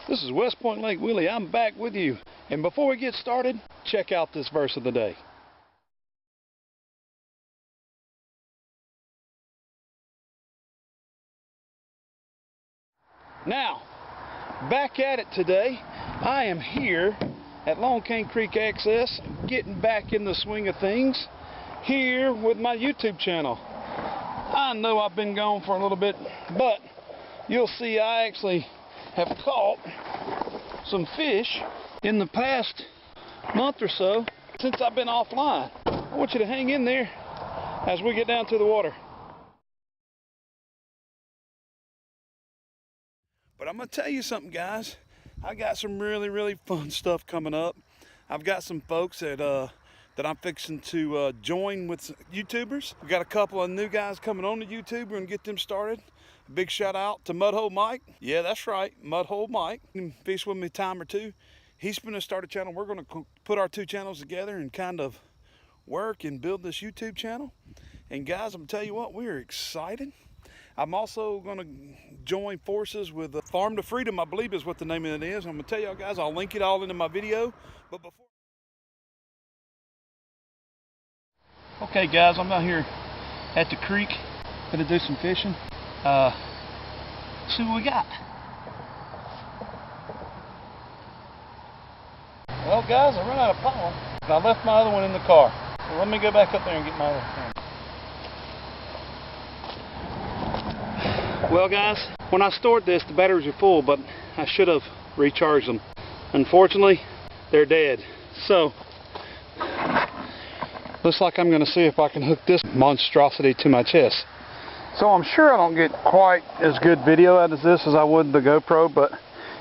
This is Westpointlake Willie. I'm back with you. And before we get started, check out this verse of the day. Now, back at it today. I am here at Long Cane Creek Access, getting back in the swing of things here with my YouTube channel. I know I've been gone for a little bit, but you'll see I actually have caught some fish in the past month or so since I've been offline. I want you to hang in there as we get down to the water. But I'm going to tell you something, guys. I got some really fun stuff coming up. I've got some folks that I'm fixing to join with YouTubers. We've got a couple of new guys coming on to YouTube. We're going to get them started. Big shout out to Mudhole Mike. Yeah, that's right, Mudhole Mike. Fish with me a time or two. He's going to start a channel. We're going to put our two channels together and kind of work and build this YouTube channel. And guys, I'm going to tell you what, we're excited. I'm also going to join forces with Farm to Freedom, I believe is what the name of it is. I'm going to tell y'all guys, I'll link it all into my video. But before... Okay guys, I'm out here at the creek. Gonna do some fishing. See what we got. Well guys, I ran out of pollen. I left my other one in the car. So let me go back up there and get my other camera. Well guys, when I stored this, the batteries are full, but I should have recharged them. Unfortunately, they're dead. So, looks like I'm going to see if I can hook this monstrosity to my chest. So I'm sure I don't get quite as good video out of this as I would the GoPro, but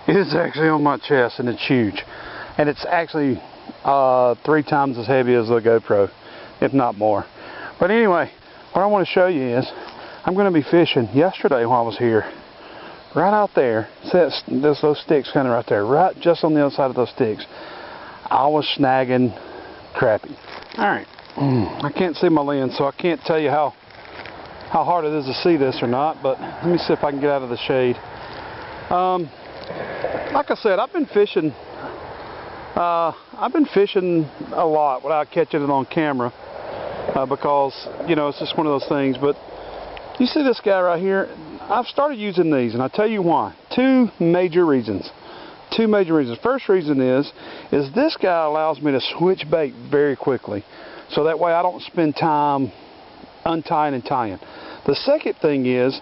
it is actually on my chest and it's huge. And it's actually 3 times as heavy as the GoPro, if not more. But anyway, what I want to show you is, I'm going to be fishing yesterday while I was here. Right out there, see those sticks kind of right there, right just on the other side of those sticks. I was snagging crappie. Alright, I can't see my lens, so I can't tell you how hard it is to see this or not, but let me see if I can get out of the shade. Like I said, I've been fishing a lot without catching it on camera because, you know, it's just one of those things. But you see this guy right here? I've started using these, and I'll tell you why. Two major reasons. First reason is this guy allows me to switch bait very quickly. So that way I don't spend time untying and tying. The second thing is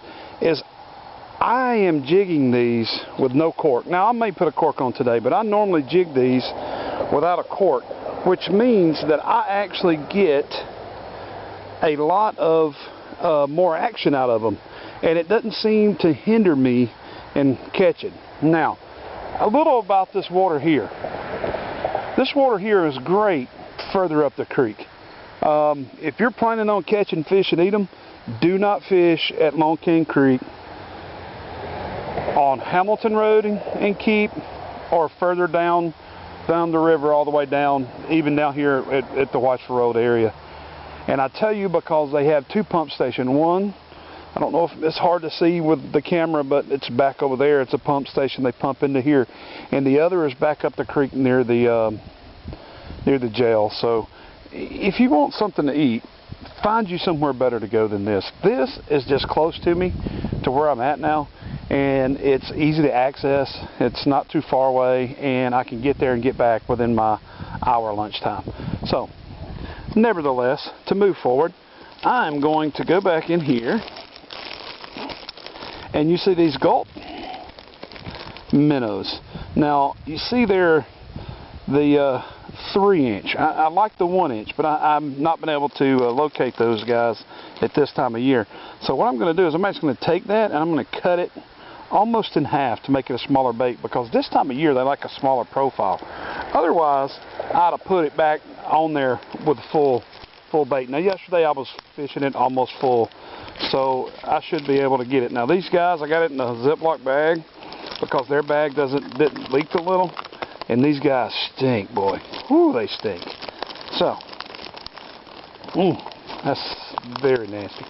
I am jigging these with no cork. Now I may put a cork on today, but I normally jig these without a cork, which means that I actually get a lot of more action out of them, and it doesn't seem to hinder me in catching. Now, a little about this water here. This water here is great further up the creek. If you're planning on catching fish and eat them, do not fish at Long Cane Creek on Hamilton Road and Keep, or further down the river all the way down, even down here at the Whitesville Road area. And I tell you, because they have 2 pump stations. One, I don't know if it's hard to see with the camera, but it's back over there. It's a pump station they pump into here. And the other is back up the creek near the jail. So if you want something to eat, find you somewhere better to go than this. This is just close to me, to where I'm at now, and it's easy to access. It's not too far away, and I can get there and get back within my hour lunchtime. So, nevertheless, to move forward, I'm going to go back in here, and you see these gulp minnows. Now, you see there the 3-inch. I like the 1-inch, but I've not been able to locate those guys at this time of year. So what I'm going to do is I'm actually going to take that and I'm going to cut it almost in half to make it a smaller bait, because this time of year they like a smaller profile. Otherwise, I'd have put it back on there with full bait. Now yesterday I was fishing it almost full, so I should be able to get it. Now these guys, I got it in a Ziploc bag because their bag didn't leak a little. And these guys stink, boy. Whoo, they stink. So, that's very nasty.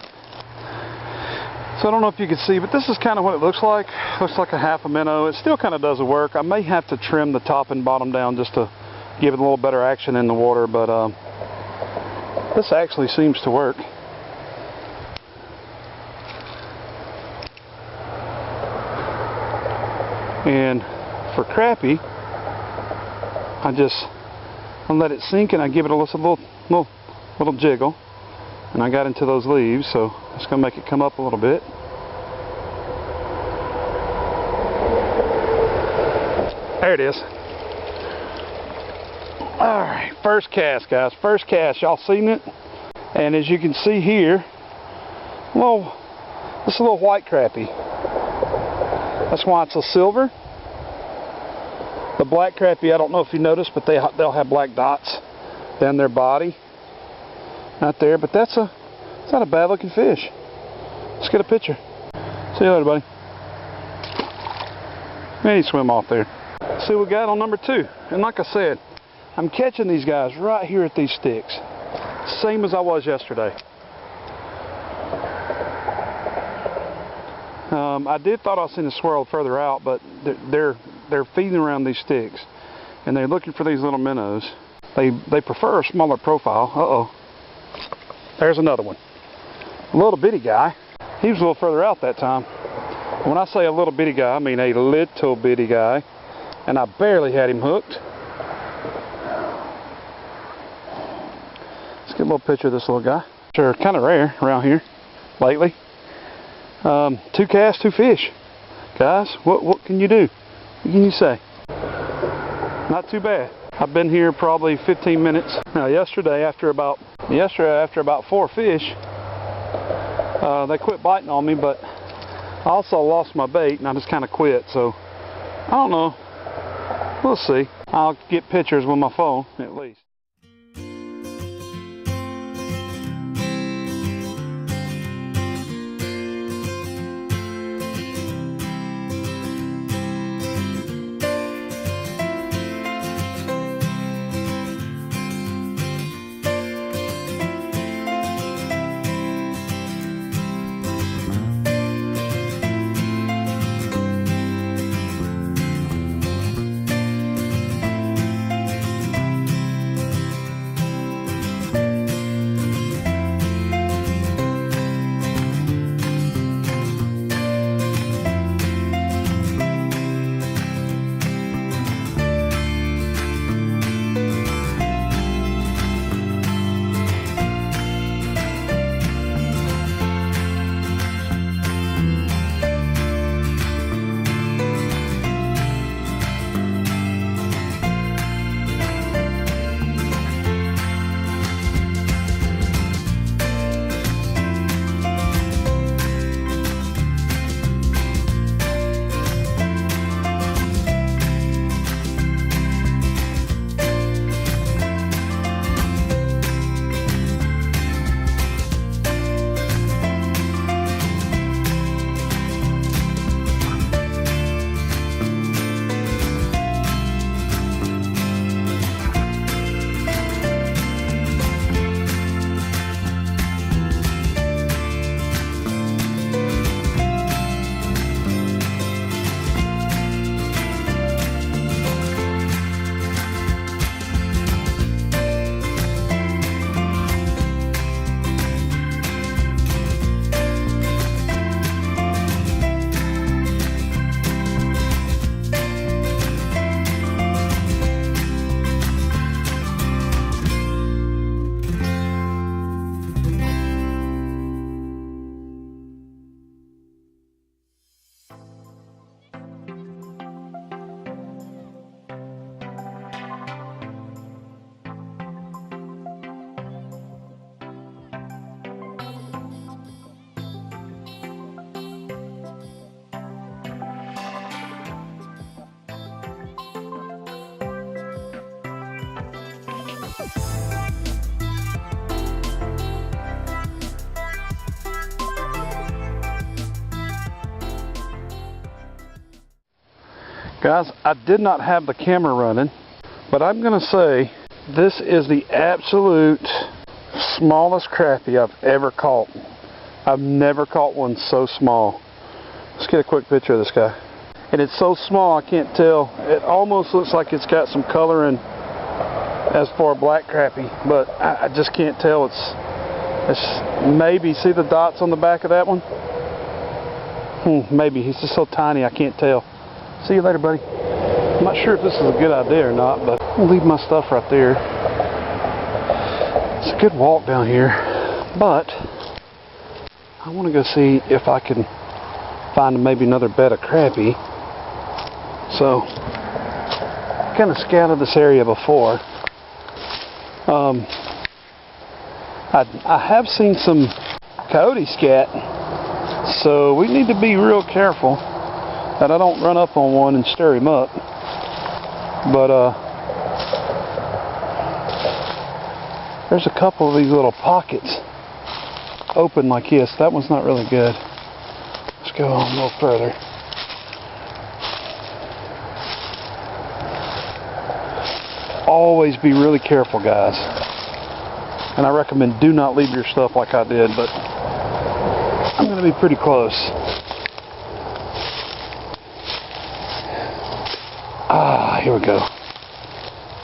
So I don't know if you can see, but this is kind of what it looks like. Looks like a half a minnow. It still kind of does the work. I may have to trim the top and bottom down just to give it a little better action in the water, but this actually seems to work. And for crappie, I let it sink and I give it a little jiggle, and I got into those leaves, so it's going to make it come up a little bit. There it is. Alright, first cast, guys. First cast. Y'all seen it? And as you can see here, this is a little white crappie. That's why it's a silver. The black crappie, I don't know if you noticed, but they'll have black dots down their body. Not there, but it's not a bad looking fish. Let's get a picture. See you later, buddy. Maybe swim off there. See what we got on number 2. And like I said, I'm catching these guys right here at these sticks. Same as I was yesterday. I thought I seen a swirl further out, but they're feeding around these sticks, and they're looking for these little minnows. They prefer a smaller profile. Uh-oh. There's another one. A little bitty guy. He was a little further out that time. When I say a little bitty guy, I mean a little bitty guy, and I barely had him hooked. Let's get a little picture of this little guy. Sure, kind of rare around here lately. 2 casts, 2 fish. Guys, what can you do? What can you say? Not too bad. I've been here probably 15 minutes. Now yesterday after about 4 fish, they quit biting on me, but I also lost my bait and I just kind of quit, so I don't know. We'll see. I'll get pictures with my phone at least. Guys, I did not have the camera running, but I'm going to say this is the absolute smallest crappie I've ever caught. I've never caught one so small. Let's get a quick picture of this guy. And it's so small I can't tell. It almost looks like it's got some coloring as for a black crappie, but I just can't tell. It's maybe, see the dots on the back of that one? Maybe. He's just so tiny I can't tell. See you later, buddy. I'm not sure if this is a good idea or not, but I'll leave my stuff right there. It's a good walk down here, but I want to go see if I can find maybe another bed of crappie. So, I kind of scouted this area before. I have seen some coyote scat, so we need to be real careful that I don't run up on one and stir him up. But there's a couple of these little pockets open like this. That one's not really good. Let's go on a little further. Always be really careful, guys. And I recommend do not leave your stuff like I did, but I'm going to be pretty close. Here we go.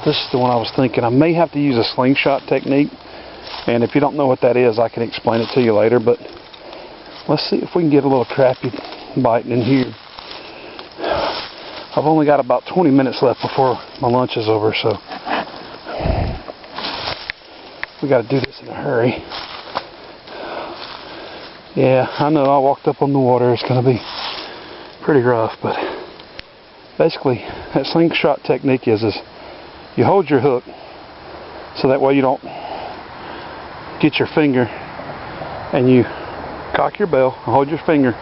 This is the one I was thinking. I may have to use a slingshot technique, and if you don't know what that is, I can explain it to you later, but let's see if we can get a little crappie biting in here. I've only got about 20 minutes left before my lunch is over, so we got to do this in a hurry. Yeah, I know I walked up on the water. It's going to be pretty rough, but basically that slingshot technique is you hold your hook so that way you don't get your finger, and you cock your bell, hold your finger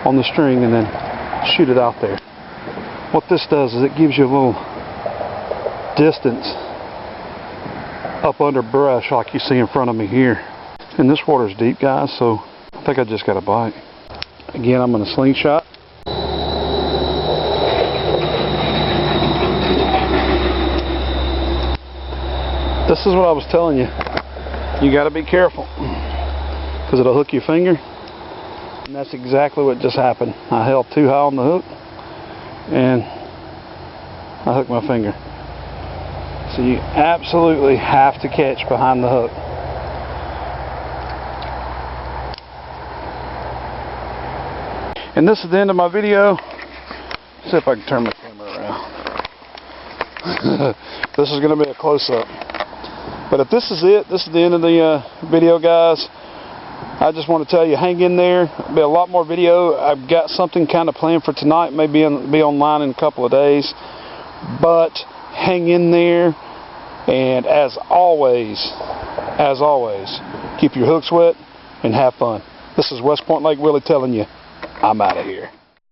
on the string, and then shoot it out there. What this does is it gives you a little distance up under brush like you see in front of me here. And this water's deep, guys, so I think I just got a bite. Again, I'm going to slingshot. This is what I was telling you. You got to be careful because it'll hook your finger. And that's exactly what just happened. I held too high on the hook and I hooked my finger. So you absolutely have to catch behind the hook. And this is the end of my video. Let's see if I can turn my camera around. This is going to be a close-up. But if this is it, this is the end of the video, guys. I just want to tell you, hang in there. There'll be a lot more video. I've got something kind of planned for tonight. Maybe be online in a couple of days. But hang in there. And as always, keep your hooks wet and have fun. This is Westpointlake Willy telling you, I'm out of here.